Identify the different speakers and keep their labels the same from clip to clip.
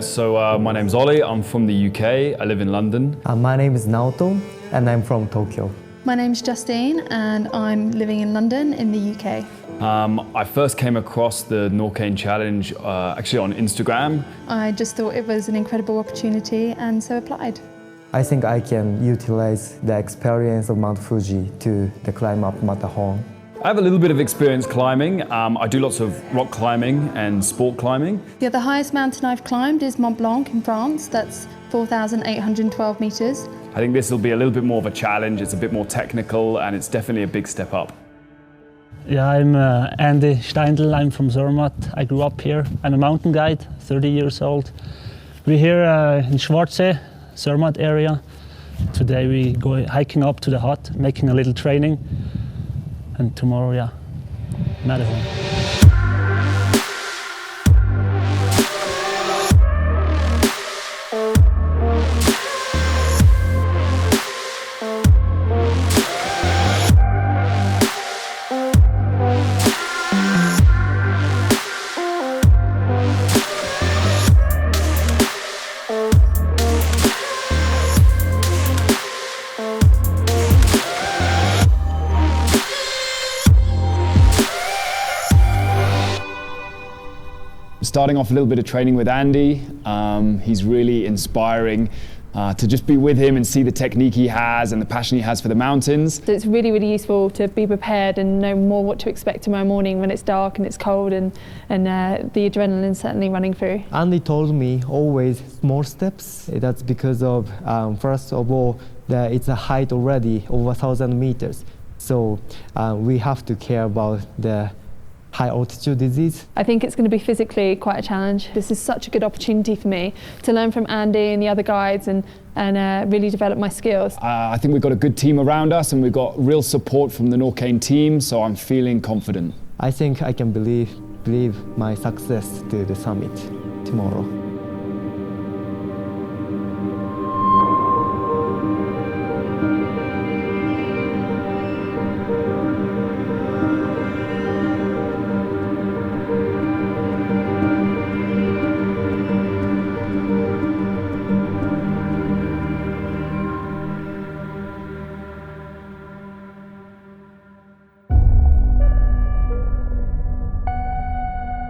Speaker 1: My name's Ollie, I'm from the UK, I live in London.
Speaker 2: My name is Naoto and I'm from Tokyo.
Speaker 3: My name's Justine and I'm living in London in the UK.
Speaker 1: I first came across the NORQAINER Challenge actually on Instagram.
Speaker 3: I just thought it was an incredible opportunity and so applied.
Speaker 2: I think I can utilize the experience of Mount Fuji to climb up Matterhorn.
Speaker 1: I have a little bit of experience climbing. I do lots of rock climbing and sport climbing.
Speaker 3: Yeah, the highest mountain I've climbed is Mont Blanc in France. That's 4,812 metres.
Speaker 1: I think this will be a little bit more of a challenge. It's a bit more technical and it's definitely a big step up.
Speaker 4: Yeah, I'm Andy Steindl. I'm from Zermatt. I grew up here. I'm a mountain guide, 30 years old. We're here in Schwarzsee, Zermatt area. Today we go hiking up to the hut, making a little training. And tomorrow, yeah, Matterhorn.
Speaker 1: Starting off a little bit of training with Andy. He's really inspiring to just be with him and see the technique he has and the passion he has for the mountains.
Speaker 5: So it's really, really useful to be prepared and know more what to expect tomorrow morning when it's dark and it's cold and the adrenaline's certainly running through.
Speaker 2: Andy told me always small steps. That's because of, first of all, it's a height already over 1,000 meters. So we have to care about the high altitude disease.
Speaker 5: I think it's going to be physically quite a challenge. This is such a good opportunity for me to learn from Andy and the other guides and really develop my skills.
Speaker 1: I think we've got a good team around us and we've got real support from the NORQAINER team, so I'm feeling confident.
Speaker 2: I think I can believe my success to the summit tomorrow.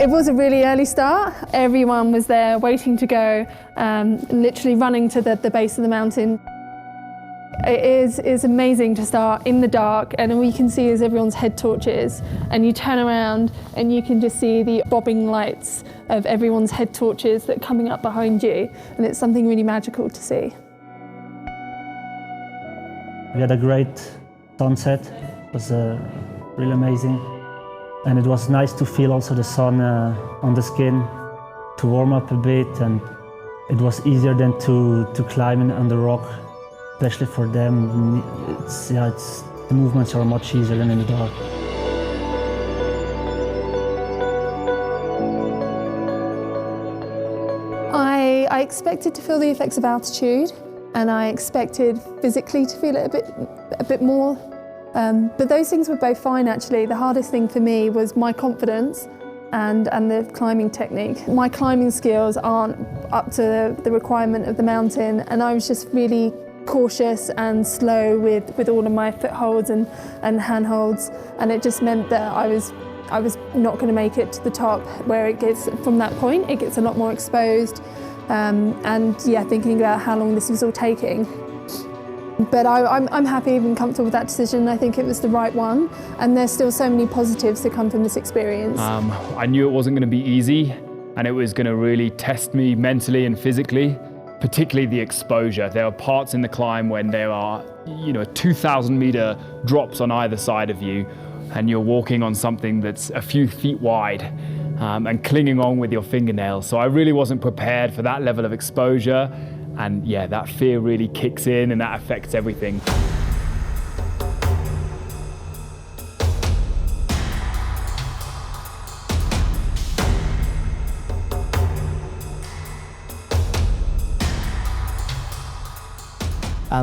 Speaker 5: It was a really early start. Everyone was there waiting to go, literally running to the base of the mountain. It is amazing to start in the dark and all you can see is everyone's head torches and you turn around and you can just see the bobbing lights of everyone's head torches that are coming up behind you, and it's something really magical to see.
Speaker 4: We had a great sunset. It was really amazing. And it was nice to feel also the sun on the skin, to warm up a bit, and it was easier than to climb on the rock, especially for them. The movements are much easier than in the dark.
Speaker 3: I expected to feel the effects of altitude and I expected physically to feel it a bit more. But those things were both fine actually. The hardest thing for me was my confidence and the climbing technique. My climbing skills aren't up to the requirement of the mountain, and I was just really cautious and slow with all of my footholds and handholds, and it just meant that I was not going to make it to the top, where it gets, from that point, it gets a lot more exposed, and yeah, thinking about how long this was all taking. But I'm happy and comfortable with that decision. I think it was the right one, and there's still so many positives to come from this experience.
Speaker 1: I knew it wasn't going to be easy, and it was going to really test me mentally and physically, particularly the exposure. There are parts in the climb when there are, 2,000 meter drops on either side of you, and you're walking on something that's a few feet wide and clinging on with your fingernails. So I really wasn't prepared for that level of exposure. And yeah, that fear really kicks in and that affects everything.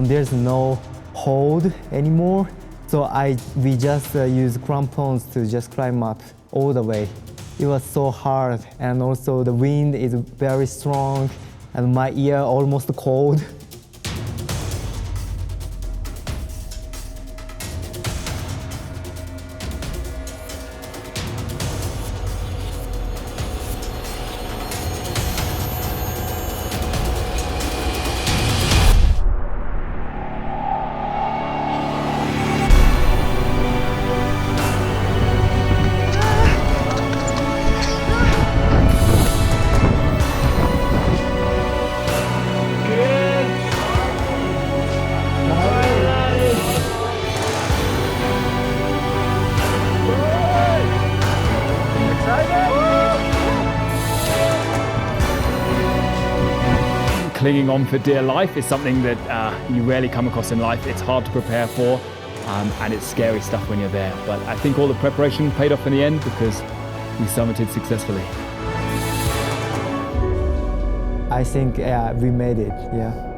Speaker 2: There's no hold anymore, so we just use crampons to just climb up all the way. It was so hard, and also the wind is very strong, and my ear almost cold.
Speaker 1: Clinging on for dear life is something that you rarely come across in life. It's hard to prepare for, and it's scary stuff when you're there. But I think all the preparation paid off in the end because we summited successfully.
Speaker 2: I think we made it, yeah.